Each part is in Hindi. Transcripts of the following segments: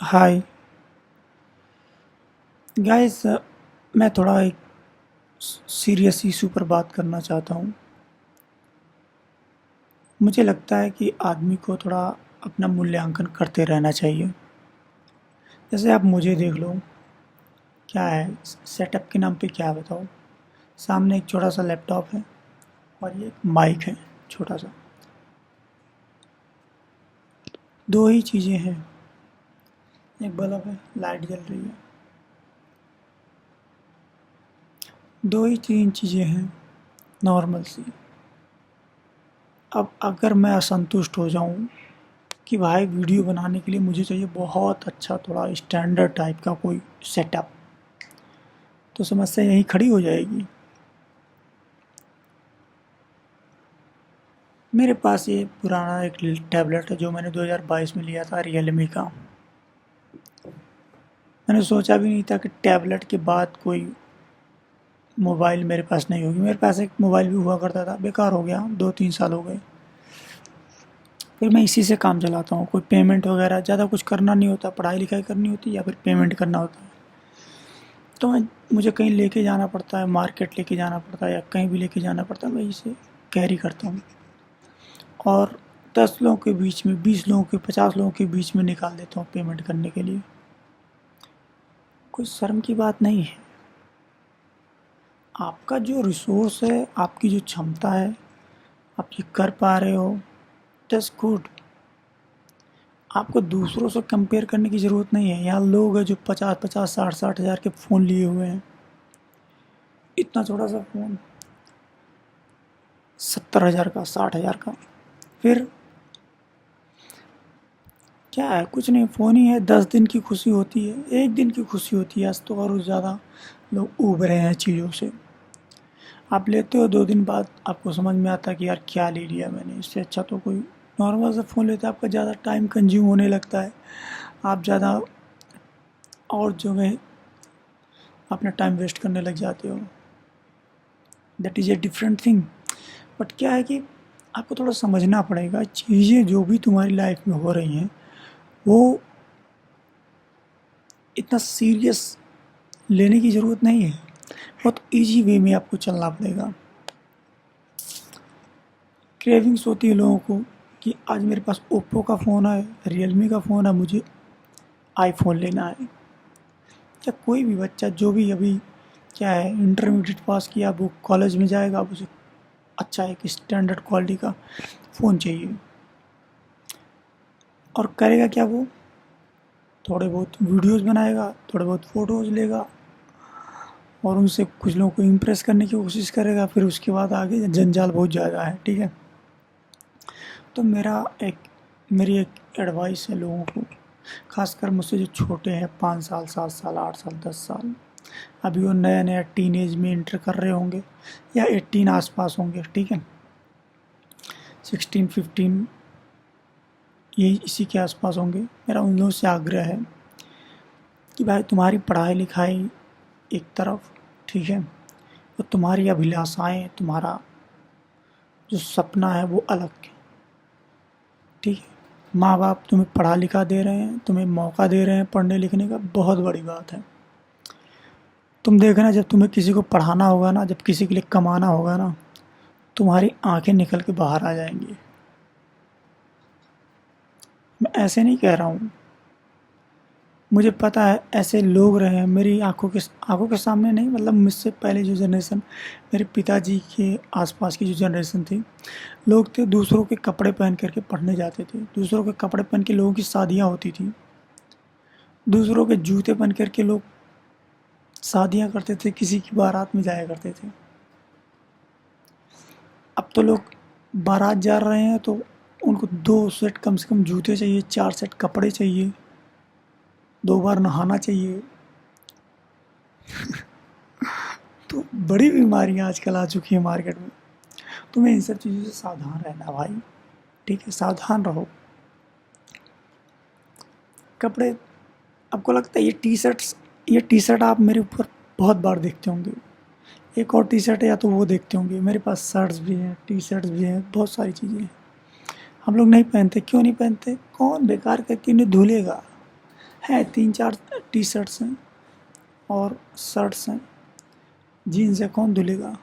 Hi guys. मैं थोड़ा एक सीरियस इशू पर बात करना चाहता हूँ। मुझे लगता है कि आदमी को थोड़ा अपना मूल्यांकन करते रहना चाहिए। जैसे आप मुझे देख लो, क्या है सेटअप के नाम पे, क्या बताओ। सामने एक छोटा सा लैपटॉप है और ये एक माइक है, छोटा सा। दो ही चीज़ें हैं, एक बल्ब है, लाइट जल रही है। दो ही तीन चीज़ें हैं नॉर्मल सी। अब अगर मैं असंतुष्ट हो जाऊँ कि भाई वीडियो बनाने के लिए मुझे चाहिए बहुत अच्छा, थोड़ा स्टैंडर्ड टाइप का कोई सेटअप, तो समस्या यहीं खड़ी हो जाएगी। मेरे पास ये पुराना एक टैबलेट है जो मैंने 2022 में लिया था, रियलमी का। मैंने सोचा भी नहीं था कि टैबलेट के बाद कोई मोबाइल मेरे पास नहीं होगी। मेरे पास एक मोबाइल भी हुआ करता था, बेकार हो गया, 2-3 साल हो गए। फिर मैं इसी से काम चलाता हूँ। कोई पेमेंट वगैरह ज़्यादा कुछ करना नहीं होता, पढ़ाई लिखाई करनी होती है या फिर पेमेंट करना होता है, तो मुझे कहीं लेके जाना पड़ता है, मार्केट लेके जाना पड़ता है या कहीं भी लेके जाना पड़ता है, मैं इसे कैरी करता हूँ। और 10 लोगों के बीच में, 20 लोगों के, 50 लोगों के बीच में निकाल देता हूँ पेमेंट करने के लिए। कोई शर्म की बात नहीं है। आपका जो रिसोर्स है, आपकी जो क्षमता है, आप ये कर पा रहे हो, दैट्स गुड। आपको दूसरों से कंपेयर करने की ज़रूरत नहीं है। यहाँ लोग हैं जो 50-50, 60-60 हज़ार के फ़ोन लिए हुए हैं। इतना छोटा सा फ़ोन 70 हज़ार का, 60 हज़ार का। फिर क्या है, कुछ नहीं, फ़ोन ही है। 10 दिन की खुशी होती है, एक दिन की खुशी होती है। आज तो और ज़्यादा लोग ऊब रहे हैं चीज़ों से। आप लेते हो, 2 दिन बाद आपको समझ में आता है कि यार क्या ले लिया मैंने, इससे अच्छा तो कोई नॉर्मल सा फ़ोन लेते। आपका ज़्यादा टाइम कंज्यूम होने लगता है, आप ज़्यादा और जगह अपना टाइम वेस्ट करने लग जाते हो। That is a different thing. But क्या है कि आपको थोड़ा समझना पड़ेगा, चीज़ें जो भी तुम्हारी लाइफ में हो रही हैं वो इतना सीरियस लेने की ज़रूरत नहीं है। बहुत इजी वे में आपको चलना पड़ेगा। क्रेविंग्स होती है लोगों को कि आज मेरे पास ओप्पो का फ़ोन है, रियलमी का फ़ोन है, मुझे आईफ़ोन लेना है। या कोई भी बच्चा जो भी अभी क्या है इंटरमीडिएट पास किया, वो कॉलेज में जाएगा, उसे अच्छा एक स्टैंडर्ड क्वालिटी का फ़ोन चाहिए। और करेगा क्या वो, थोड़े बहुत वीडियोस बनाएगा, थोड़े बहुत फ़ोटोज़ लेगा और उनसे कुछ लोगों को इम्प्रेस करने की कोशिश करेगा। फिर उसके बाद आगे जंजाल बहुत ज़्यादा है, ठीक है। तो मेरी एक एडवाइस है लोगों को, खासकर मुझसे जो छोटे हैं, 5 साल, 7 साल, 8 साल, 10 साल, अभी वो नया नया टीनेज में इंटर कर रहे होंगे या 18 आसपास होंगे, ठीक है, 16-15, यही इसी के आसपास होंगे। मेरा उन लोगों से आग्रह है कि भाई तुम्हारी पढ़ाई लिखाई एक तरफ, ठीक है, और तुम्हारी अभिलाषाएं, तुम्हारा जो सपना है वो अलग है, ठीक है। माँ बाप तुम्हें पढ़ा लिखा दे रहे हैं, तुम्हें मौका दे रहे हैं पढ़ने लिखने का, बहुत बड़ी बात है। तुम देखना, जब तुम्हें किसी को पढ़ाना होगा ना, जब किसी के लिए कमाना होगा ना, तुम्हारी आंखें निकल के बाहर आ जाएंगी। मैं ऐसे नहीं कह रहा हूँ, मुझे पता है ऐसे लोग रहे हैं मेरी आंखों के सामने नहीं, मतलब मुझसे पहले जो जनरेशन, मेरे पिताजी के आसपास की जो जनरेशन थी, लोग थे दूसरों के कपड़े पहन करके पढ़ने जाते थे, दूसरों के कपड़े पहन के लोगों की शादियाँ होती थी, दूसरों के जूते पहन करके लोग शादियाँ करते थे, किसी की बारात में जाया करते थे। अब तो लोग बारात जा रहे हैं तो उनको 2 सेट कम से कम जूते चाहिए, 4 सेट कपड़े चाहिए, 2 बार नहाना चाहिए। तो बड़ी बीमारियां आजकल आ चुकी हैं मार्केट में। तुम्हें इन सब चीज़ों से सावधान रहना भाई, ठीक है, सावधान रहो। कपड़े, आपको लगता है ये टी शर्ट आप मेरे ऊपर बहुत बार देखते होंगे। एक और टी शर्ट है या तो वो देखते होंगे। मेरे पास शर्ट्स भी हैं, टी शर्ट्स भी हैं, बहुत सारी चीज़ें हैं। हम लोग नहीं पहनते, क्यों नहीं पहनते, कौन बेकार करके इन्हें धुलेगा। है 3-4 टी शर्ट्स हैं और शर्ट्स हैं। जीन्स है, कौन धुलेगा?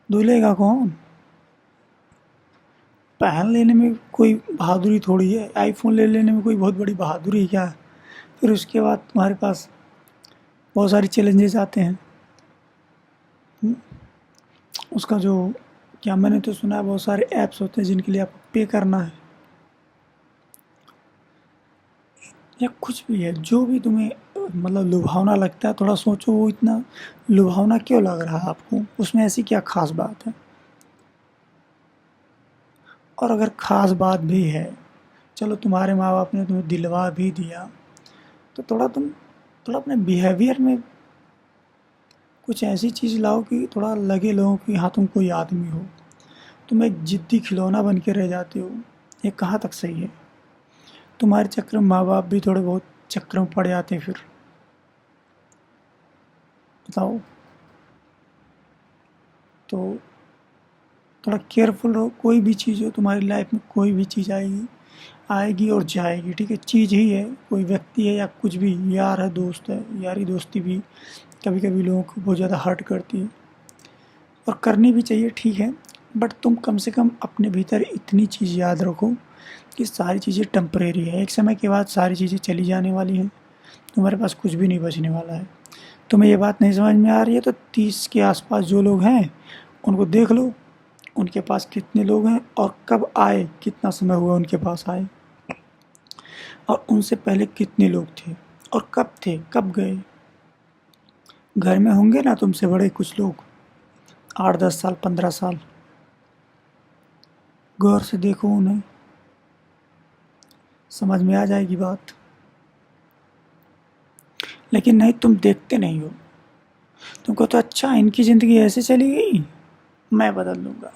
धुलेगा कौन? पहन लेने में कोई बहादुरी थोड़ी है, आईफोन ले लेने में कोई बहुत बड़ी बहादुरी क्या है? फिर उसके बाद तुम्हारे पास बहुत सारी चैलेंजेस आते हैं। उसका जो क्या, मैंने तो सुना है बहुत सारे ऐप्स होते हैं जिनके लिए आपको पे करना है, या कुछ भी है जो भी तुम्हें मतलब लुभावना लगता है। थोड़ा सोचो वो इतना लुभावना क्यों लग रहा है आपको, उसमें ऐसी क्या खास बात है? और अगर खास बात भी है, चलो तुम्हारे माँ बाप ने तुम्हें दिलवा भी दिया, तो थोड़ा अपने बिहेवियर में कुछ ऐसी चीज़ लाओ कि थोड़ा लगे लोगों कि हाँ तुम कोई आदमी हो। तुम एक जिद्दी खिलौना बन के रह जाते हो, ये कहाँ तक सही है? तुम्हारे चक्कर में माँ बाप भी थोड़े बहुत चक्कर में पड़ जाते हैं। फिर बताओ। तो थोड़ा केयरफुल रहो। कोई भी चीज़ हो तुम्हारी लाइफ में, कोई भी चीज़ आएगी आएगी और जाएगी, ठीक है? चीज़ ही है, कोई व्यक्ति है या कुछ भी, यार है, दोस्त है, यारी दोस्ती भी कभी कभी लोगों को बहुत ज़्यादा हर्ट करती है, और करनी भी चाहिए, ठीक है। बट तुम कम से कम अपने भीतर इतनी चीज़ याद रखो कि सारी चीज़ें टेम्परेरी है, एक समय के बाद सारी चीज़ें चली जाने वाली हैं, तुम्हारे पास कुछ भी नहीं बचने वाला है। तुम्हें ये बात नहीं समझ में आ रही है तो 30 के आसपास जो लोग हैं उनको देख लो, उनके पास कितने लोग हैं और कब आए, कितना समय हुआ उनके पास आए, और उनसे पहले कितने लोग थे और कब थे, कब गए। घर में होंगे ना तुमसे बड़े कुछ लोग, 8-10 साल, 15 साल, गौर से देखो उन्हें, समझ में आ जाएगी बात। लेकिन नहीं, तुम देखते नहीं हो, तुमको तो अच्छा इनकी ज़िंदगी ऐसे चली गई, मैं बदल लूँगा,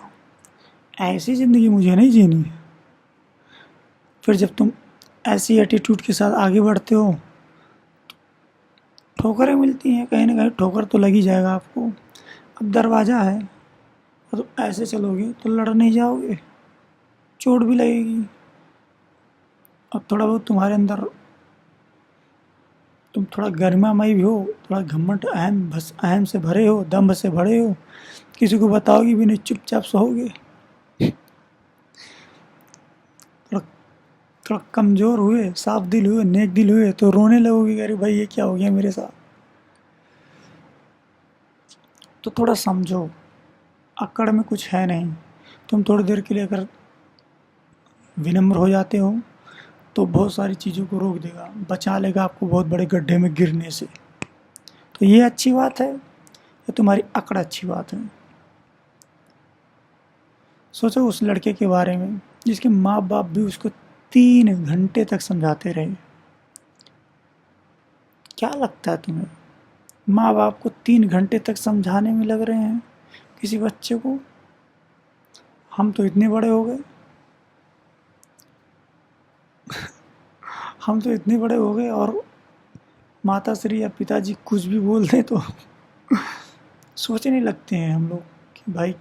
ऐसी ज़िंदगी मुझे नहीं जीनी है। फिर जब तुम ऐसी एटीट्यूड के साथ आगे बढ़ते हो, ठोकरें मिलती हैं, कहीं ना कहीं ठोकर तो लग ही जाएगा आपको। अब दरवाज़ा है, और तुम ऐसे चलोगे तो लड़ नहीं जाओगे, चोट भी लगेगी। अब थोड़ा बहुत तुम्हारे अंदर, तुम थोड़ा गरिमामय भी हो, थोड़ा घमंड अहम से भरे हो, दम्भ से भरे हो, किसी को बताओगे भी नहीं, चुपचाप सोओगे। थोड़ा थोड़ा कमज़ोर हुए, साफ दिल हुए, नेक दिल हुए तो रोने लगोगे, अरे भाई ये क्या हो गया मेरे साथ। तो थोड़ा समझो, अकड़ में कुछ है नहीं। तुम थोड़ी देर के लिए अगर विनम्र हो जाते हो तो बहुत सारी चीज़ों को रोक देगा, बचा लेगा आपको बहुत बड़े गड्ढे में गिरने से। तो ये अच्छी बात है या तुम्हारी अकड़ अच्छी बात है? सोचो उस लड़के के बारे में जिसके माँ बाप भी उसको 3 घंटे तक समझाते रहे। क्या लगता है तुम्हें, माँ बाप को 3 घंटे तक समझाने में लग रहे हैं किसी बच्चे को? हम तो इतने बड़े हो गए, हम तो इतने बड़े हो गए और माता श्री या पिताजी कुछ भी बोल दें तो सोचने लगते हैं हम लोग कि भाई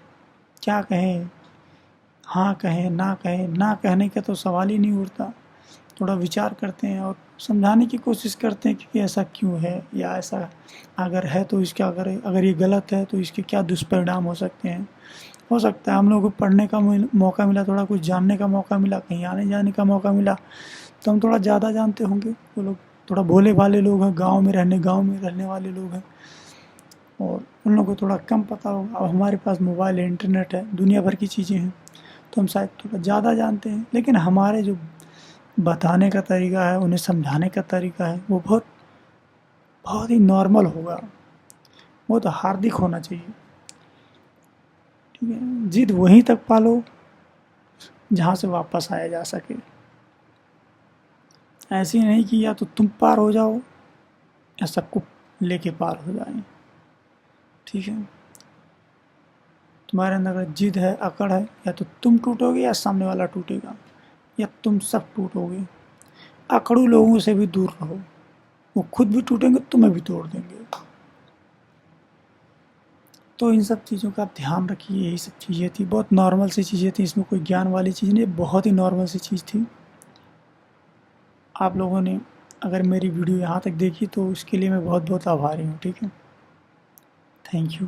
क्या कहें, हाँ कहें, ना कहें। ना कहने का तो सवाल ही नहीं उठता। थोड़ा विचार करते हैं और समझाने की कोशिश करते हैं कि ऐसा क्यों है, या ऐसा अगर है तो इसका, अगर ये गलत है तो इसके क्या दुष्परिणाम हो सकते हैं। हो सकता है हम लोगों को पढ़ने का मौका मिला, थोड़ा कुछ जानने का मौका मिला, कहीं आने जाने का मौका मिला, तो हम थोड़ा ज़्यादा जानते होंगे। वो लोग थोड़ा भोले भाले लोग हैं, गांव में रहने वाले लोग हैं, और उन लोगों को थोड़ा कम पता होगा। अब हमारे पास मोबाइल है, इंटरनेट है, दुनिया भर की चीज़ें हैं, तो हम शायद थोड़ा ज़्यादा जानते हैं। लेकिन हमारे जो बताने का तरीका है, उन्हें समझाने का तरीका है, वो बहुत बहुत ही नॉर्मल होगा, बहुत हार्दिक होना चाहिए। ठीक है, जिद वहीं तक पालो जहाँ से वापस आया जा सके। ऐसे नहीं कि या तो तुम पार हो जाओ या सबको लेके पार हो जाए। ठीक है, तुम्हारे अंदर अगर जिद है, अकड़ है, या तो तुम टूटोगे या सामने वाला टूटेगा, या तुम सब टूटोगे। अकड़ू लोगों से भी दूर रहो, वो खुद भी टूटेंगे, तुम्हें भी तोड़ देंगे। तो इन सब चीज़ों का आप ध्यान रखिए। यही सब चीज़ें थी, बहुत नॉर्मल सी चीज़ें थी, इसमें कोई ज्ञान वाली चीज़ नहीं, बहुत ही नॉर्मल सी चीज़ थी। आप लोगों ने अगर मेरी वीडियो यहाँ तक देखी तो उसके लिए मैं बहुत बहुत आभारी हूँ। ठीक है, थैंक यू।